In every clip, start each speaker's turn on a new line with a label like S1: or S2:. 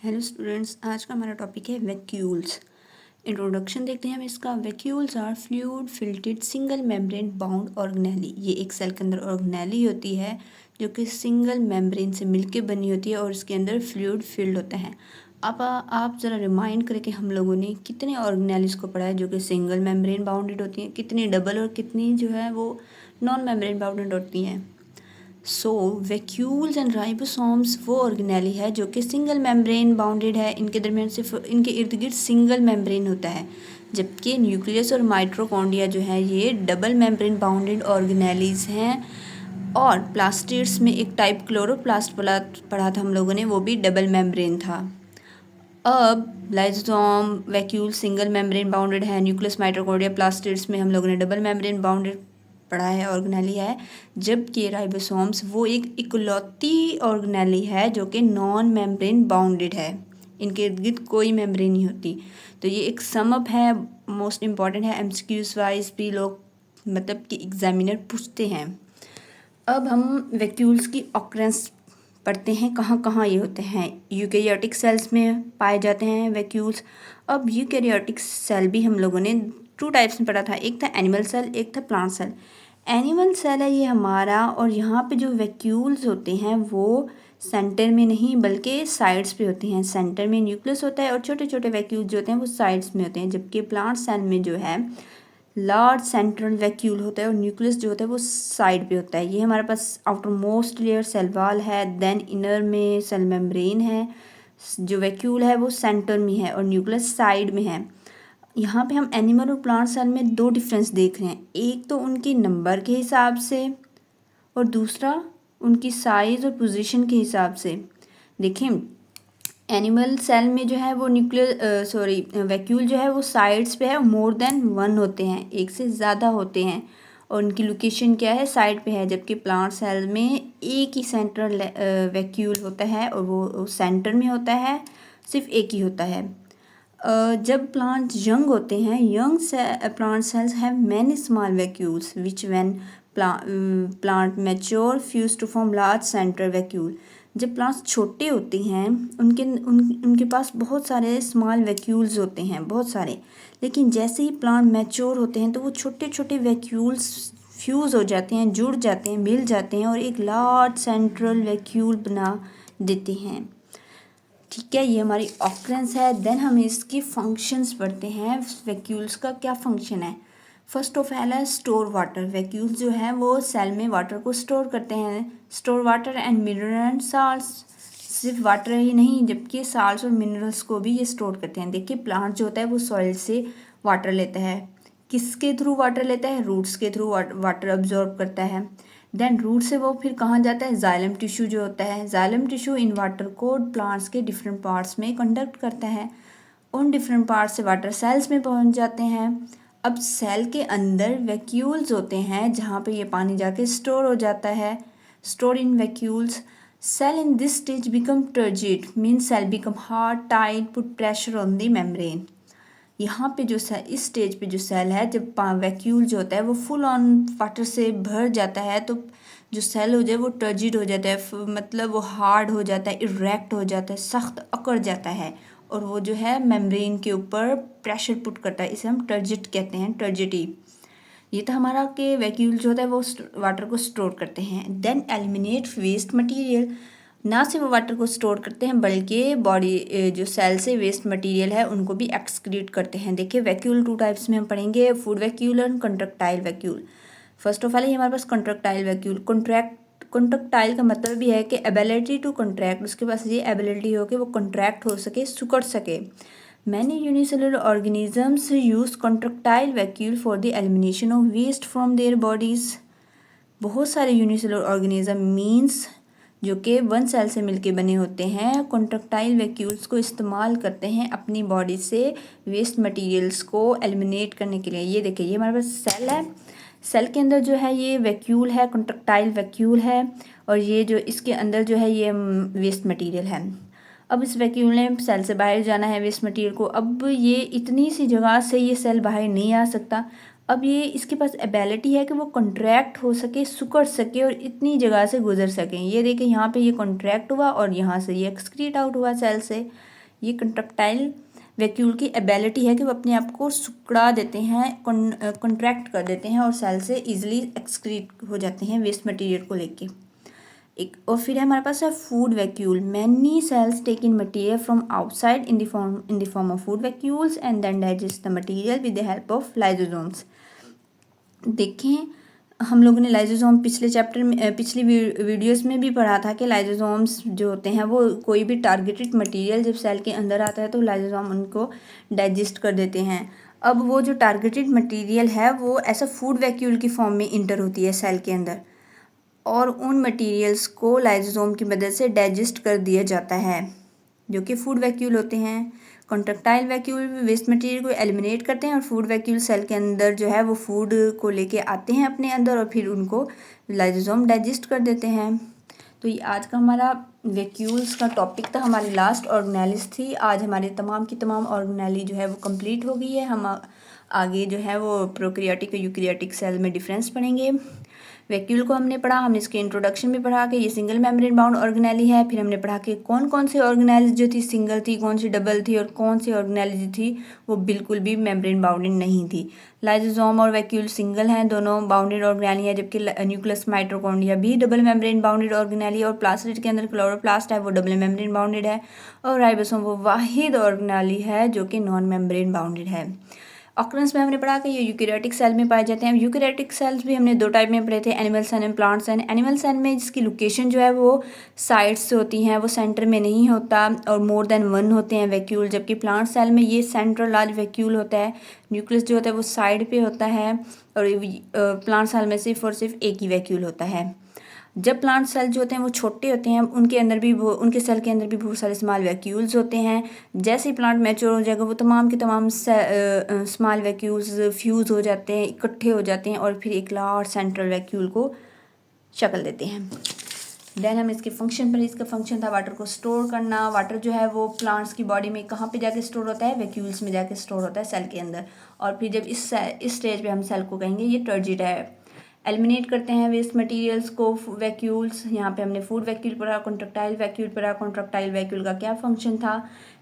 S1: Hello students, आज का हमारा टॉपिक है वैक्यूल्स। इंट्रोडक्शन देखते हैं हम इसका। Vacuoles are fluid filled single membrane bound organelle. ये एक सेल के अंदर ऑर्गेनेली होती है जो कि सिंगल मेम्ब्रेन से मिलके बनी होती है और इसके अंदर फ्लूइड फिल्ड होता है। अब आप ज़रा रिमाइंड करें कि हम लोगों ने कितने ऑर्गेनेलीज को पढ़ा है जो कि सिंगल मेम्ब्रेन बाउंडेड होती हैं, कितनी डबल और कितनी जो है वो नॉन मेम्ब्रेन बाउंडेड होती हैं। सो वैक्यूल्स एंड राइबोसोम्स वो ऑर्गेनेली है जो कि सिंगल मेम्ब्रेन बाउंडेड है। इनके दरमियान सिर्फ इनके इर्द गिर्द सिंगल मेम्ब्रेन होता है, जबकि न्यूक्लियस और माइटोकॉन्ड्रिया जो है ये डबल मेम्ब्रेन बाउंडेड ऑर्गेनेलीज हैं। और प्लास्टिड्स में एक टाइप क्लोरोप्लास्ट पढ़ा था हम लोगों ने, वो भी डबल मेम्ब्रेन था। अब lysosome vacuole single membrane bounded है, न्यूक्लियस माइटोकॉन्ड्रिया प्लास्टिड्स में हम लोगों ने डबल मेम्ब्रेन बाउंडेड पढ़ा है, ऑर्गेनेली है। जबकि राइबोसोम्स वो एक इकलौती ऑर्गेनेली है जो कि नॉन मेम्ब्रेन बाउंडेड है, इनके इर्द गिर्द कोई मेम्ब्रेन नहीं होती। तो ये एक समअप है, मोस्ट इम्पॉर्टेंट है, एमसीक्यूज वाइज भी लोग मतलब कि एग्जामिनर पूछते हैं। अब हम वैक्यूल्स की ऑकरेंस पढ़ते हैं, कहाँ कहाँ ये होते हैं। यूकैरियोटिक सेल्स में पाए जाते हैं वैक्यूल्स। अब यूकैरियोटिक सेल भी हम लोगों ने टू टाइप्स में पढ़ा था, एक था एनिमल सेल, एक था प्लांट सेल। एनिमल सेल है ये हमारा, और यहाँ पे जो वैक्यूल्स होते हैं वो सेंटर में नहीं बल्कि साइड्स पे होते हैं। सेंटर में न्यूक्लियस होता है और छोटे छोटे वैक्यूल्स जो होते हैं वो साइड्स में होते हैं। जबकि प्लांट सेल में जो है लार्ज सेंट्रल वैक्यूल होता है और न्यूक्लियस जो होता है वो साइड पे होता है। ये हमारे पास outermost layer cell wall है, देन इनर में सेल मेम्ब्रेन है। जो वैक्यूल है वो सेंटर में है और न्यूक्लियस साइड में है। यहाँ पे हम एनिमल और प्लांट सेल में दो डिफरेंस देख रहे हैं, एक तो उनके नंबर के हिसाब से और दूसरा उनकी साइज़ और पोजीशन के हिसाब से। देखें, एनिमल सेल में जो है वो वैक्यूल जो है वो साइड्स पे है, मोर देन वन होते हैं, एक से ज़्यादा होते हैं, और उनकी लोकेशन क्या है, साइड पे है। जबकि प्लांट सेल में एक ही सेंट्रल वैक्यूल होता है और वो सेंटर में होता है, सिर्फ एक ही होता है। जब प्लांट यंग होते हैं, young plant cells have many small vacuoles which when plant mature fuse to form large central vacuole. जब प्लांट्स छोटे होते हैं उनके पास बहुत सारे स्मॉल वैक्यूल्स होते हैं, बहुत सारे। लेकिन जैसे ही प्लांट मैच्योर होते हैं तो वो छोटे छोटे वैक्यूल्स फ्यूज़ हो जाते हैं, जुड़ जाते हैं, मिल जाते हैं और एक लार्ज सेंट्रल वैक्यूल बना देते हैं। ठीक है, ये हमारी ऑकरेंस है। देन हम इसकी फंक्शंस पढ़ते हैं, वैक्यूल्स का क्या फंक्शन है। फर्स्ट ऑफ ऑल है स्टोर वाटर। वैक्यूल्स जो है वो सेल में वाटर को स्टोर करते हैं। Store water and mineral and salts, सिर्फ वाटर ही नहीं जबकि साल्ट्स और मिनरल्स को भी ये स्टोर करते हैं। देखिए, प्लांट जो होता है वो सॉइल से वाटर लेता है। किसके थ्रू वाटर लेता है, रूट्स के थ्रू वाटर अब्जॉर्ब करता है। देन रूट से वो फिर कहाँ जाता है, जाइलम टिश्यू जो होता है। जाइलम टिश्यू इन वाटर को प्लांट्स के डिफरेंट पार्ट्स में कंडक्ट करता है। उन डिफरेंट पार्ट्स से वाटर सेल्स में पहुँच जाते हैं। अब सेल के अंदर वैक्यूल्स होते हैं जहाँ पे ये पानी जाके स्टोर हो जाता है, store in vacuoles. Cell in this stage become turgid, mean cell become hard, tight, put pressure on the membrane. यहाँ पे जो सेल, इस स्टेज पे जो सेल है, जब वैक्यूल जो होता है वो फुल ऑन वाटर से भर जाता है तो जो सेल हो जाए वो टर्जिड हो जाता है, मतलब वो हार्ड हो जाता है, इरेक्ट हो जाता है, सख्त अकड़ जाता है और वो जो है मेम्ब्रेन के ऊपर प्रेशर पुट करता है। इसे हम टर्जिट कहते हैं, टर्जिटी। ये तो हमारा कि वैक्यूल जो होता है वो वाटर को स्टोर करते हैं। देन एलिमिनेट वेस्ट मटेरियल, ना सिर्फ वाटर को स्टोर करते हैं बल्कि बॉडी जो सेल से वेस्ट मटेरियल है उनको भी एक्सक्रीट करते हैं। देखिए, वैक्यूल टू टाइप्स में हम पढ़ेंगे, फूड वैक्यूल और contractile vacuole. First of all ये हमारे पास कंट्रक्टाइल वैक्यूल। कंट्रक्टाइल का मतलब भी है कि एबिलिटी टू कंट्रैक्ट, उसके पास ये एबिलिटी हो कि वो कंट्रैक्ट हो सके, सिकुड़ सके। Many unicellular organisms use contractile vacuole for the elimination of waste from their bodies. बहुत सारे यूनिसेलुलर ऑर्गेनिज्म मीन्स जो कि वन सेल से मिलके बने होते हैं, कंट्रक्टाइल वैक्यूल्स को इस्तेमाल करते हैं अपनी बॉडी से वेस्ट मटेरियल्स को एलिमिनेट करने के लिए। ये देखिए, ये हमारे पास सेल है, सेल के अंदर जो है ये वैक्यूल है, कंट्रक्टाइल वैक्यूल है, और ये जो इसके अंदर जो है ये वेस्ट मटेरियल है। अब इस वैक्यूल ने सेल से बाहर जाना है वेस्ट मटेरियल को। अब ये इतनी सी जगह से ये सेल बाहर नहीं आ सकता। अब ये इसके पास एबिलिटी है कि वो कॉन्ट्रैक्ट हो सके, सिकुड़ सके और इतनी जगह से गुजर सकें। ये देखें यहाँ पे ये कॉन्ट्रैक्ट हुआ और यहाँ से ये एक्सक्रीट आउट हुआ सेल से। ये कंट्रक्टाइल वैक्यूल की एबिलिटी है कि वो अपने आप को सिकुड़ा देते हैं, कॉन्ट्रैक्ट कर देते हैं और सेल से इजीली एक्सक्रीट हो जाते हैं वेस्ट मटेरियल को लेके। एक और फिर हमारे पास है food vacuole. Many cells take in material from outside in the form of food vacuoles and then digest the material with the help of lysosomes. देखें, हम लोगों ने लाइसोसोम पिछले चैप्टर में, पिछली वीडियोस में भी पढ़ा था कि लाइसोसोम्स जो होते हैं वो कोई भी टारगेटेड मटेरियल जब सेल के अंदर आता है तो लाइसोसोम उनको डाइजेस्ट कर देते हैं। अब वो जो टारगेटेड मटेरियल है वो ऐसा फूड वैक्यूल की फॉर्म में इंटर होती है सेल के अंदर और उन मटेरियल्स को लाइसोसोम की मदद से डाइजेस्ट कर दिया जाता है, जो कि फूड वैक्यूल होते हैं। कॉन्ट्रैक्टाइल वैक्यूल वेस्ट मटेरियल को एलिमिनेट करते हैं और फूड वैक्यूल सेल के अंदर जो है वो फूड को लेके आते हैं अपने अंदर और फिर उनको लाइसोसोम डाइजेस्ट कर देते हैं। तो ये आज का हमारा वैक्यूल्स का टॉपिक था, हमारी लास्ट ऑर्गेनेलिस थी। आज हमारे तमाम की तमाम ऑर्गेनेली जो है वो कंप्लीट हो गई है। हम आगे जो है वो प्रोकैरियोटिक और यूकैरियोटिक सेल में डिफरेंस पढ़ेंगे। वैक्यूल को हमने पढ़ा, हमने इसके इंट्रोडक्शन में पढ़ा कि ये सिंगल मेम्ब्रेन बाउंड ऑर्गेनेली है। फिर हमने पढ़ा कि कौन कौन सी ऑर्गेनेली जो थी सिंगल थी, कौन सी डबल थी और कौन सी ऑर्गेनेली जो थी वो बिल्कुल भी मेम्ब्रेन बाउंडेड नहीं थी। लाइसोसोम और वैक्यूल सिंगल हैं, दोनों बाउंडेड ऑर्गेनेली है, जबकि न्यूक्लियस माइटोकॉन्ड्रिया भी डबल मेम्ब्रेन बाउंडेड ऑर्गेनेली और प्लास्टिड के अंदर क्लोरोप्लास्ट है वो डबल मेम्ब्रेन बाउंडेड है और राइबोसोम वो वाहिद ऑर्गेनेली है जो कि नॉन मेम्ब्रेन बाउंडेड है। ऑकरेंस में हमने पढ़ा कि ये यूकैरियोटिक सेल में पाए जाते हैं। यूकैरियोटिक सेल्स भी हमने दो टाइप में पढ़े थे, animal cell and plant cell. Animal cell में जिसकी लोकेशन जो है वो साइड्स से होती हैं, वो सेंटर में नहीं होता और मोर देन वन होते हैं वैक्यूल, जबकि प्लांट सेल में ये सेंट्रल लार्ज वैक्यूल होता है। न्यूक्लियस जो होता है वो साइड पे होता है और प्लांट सेल में सिर्फ और सिर्फ एक ही वैक्यूल होता है। जब प्लांट सेल जो होते हैं वो छोटे होते हैं, उनके अंदर भी उनके सेल के अंदर भी बहुत सारे स्मॉल वैक्यूल्स होते हैं। जैसे ही प्लांट मैच्योर हो जाएगा वो तमाम के तमाम स्मॉल वैक्यूल्स फ्यूज़ हो जाते हैं, इकट्ठे हो जाते हैं और फिर एक लार्ज सेंट्रल वैक्यूल को शक्ल देते हैं। देन हम इसके फंक्शन पर, इसका फंक्शन था वाटर को स्टोर करना। वाटर जो है वो प्लांट्स की बॉडी में कहाँ पे जाके स्टोर होता है, वैक्यूल्स में जाके स्टोर होता है सेल के अंदर। और फिर जब इस स्टेज पे हम सेल को कहेंगे ये टर्जिड है। एलिमिनेट करते हैं वेस्ट मटेरियल्स को वैक्यूल्स। यहाँ पे हमने फूड वैक्यूल पढ़ा, कॉन्ट्रैक्टाइल वैक्यूल पढ़ा। कॉन्ट्रैक्टाइल वैक्यूल का क्या फंक्शन था,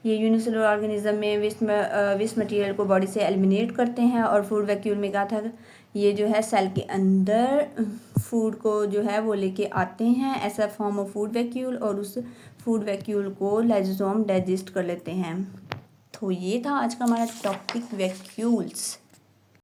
S1: ये यूनिसेलुलर ऑर्गेनिज्म में वेस्ट मटेरियल को बॉडी से एलिमिनेट करते हैं। और फूड वैक्यूल में क्या था, ये जो है सेल के अंदर फूड को जो है वो लेके आते हैं ऐसा फॉर्म ऑफ फूड वैक्यूल और उस फूड वैक्यूल को लाइसोसोम डाइजेस्ट कर लेते हैं। तो ये था आज का हमारा टॉपिक वैक्यूल्स।